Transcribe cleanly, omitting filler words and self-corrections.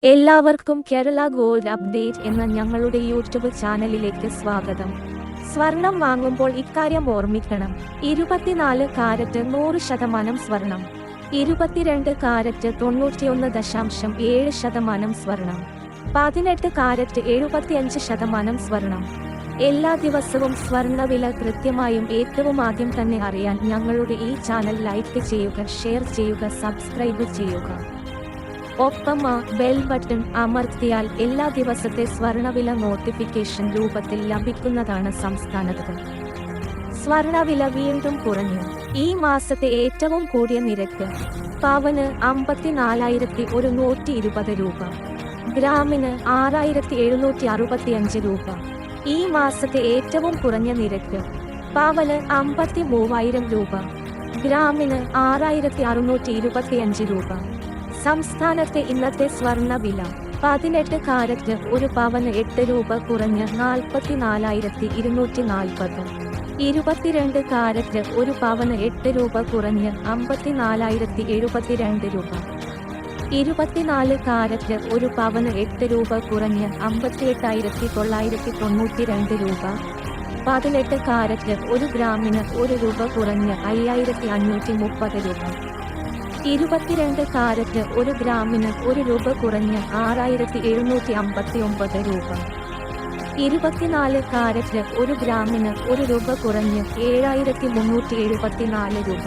എല്ലാവർക്കും Kerala gold update എന്ന ഞങ്ങളുടെ യൂട്യൂബ് ചാനലിലേക്ക് സ്വാഗതം. സ്വർണം വാങ്ങുമ്പോൾ ഇക്കാര്യം ഓർമ്മിക്കണം. 24 കാരറ്റ് 100% സ്വർണം, 22 കാരറ്റ് 91.7% സ്വർണം, 18 കാരറ്റ് 75% സ്വർണം. എല്ലാ ദിവസവും സ്വർണ്ണവില കൃത്യമായും ഏറ്റവും ആദ്യം തന്നെ അറിയാൻ ഞങ്ങളുടെ ഈ ചാനൽ ലൈക്ക് ചെയ്യുക, ഷെയർ ചെയ്യുക, സബ്സ്ക്രൈബ് ചെയ്യുക. ഒപ്പം ബെൽ ബട്ടൺ അമർത്തിയാൽ എല്ലാ ദിവസത്തെ സ്വർണ്ണവില നോട്ടിഫിക്കേഷൻ രൂപത്തിൽ ലഭിക്കുന്നതാണ്. സംസ്ഥാനത്ത് സ്വർണ്ണവില വീണ്ടും കുറഞ്ഞു. ഈ മാസത്തെ ഏറ്റവും കൂടിയ നിരക്ക് പവന് 54,120 രൂപ, ഗ്രാമിന് 6,765 രൂപ. ഈ മാസത്തെ ഏറ്റവും കുറഞ്ഞ നിരക്ക് പവന് 53,000 രൂപ, ഗ്രാമിന് 6,625 രൂപ. സംസ്ഥാനത്തെ ഇന്നത്തെ സ്വർണ്ണ വില: 18 കാരറ്റ് ഒരു പവന് 8 രൂപ കുറഞ്ഞ് 44,240. 22 കാരറ്റ് ഒരു പവന് 8 രൂപ കുറഞ്ഞ് 54,072 രൂപ. 24 കാരറ്റ് ഒരു പവന് 8 രൂപ കുറഞ്ഞ് 58,992 രൂപ. 18 കാരറ്റ് ഒരു ഗ്രാമിന് 1 രൂപ കുറഞ്ഞ് 5,530 രൂപ. 22 കാരറ്റ് ഒരു ഗ്രാമിന് 1 രൂപ കുറഞ്ഞ് 6,759 രൂപ. 24 കാരറ്റ് ഒരു ഗ്രാമിന് 1 രൂപ കുറഞ്ഞ് 7,374 രൂപ.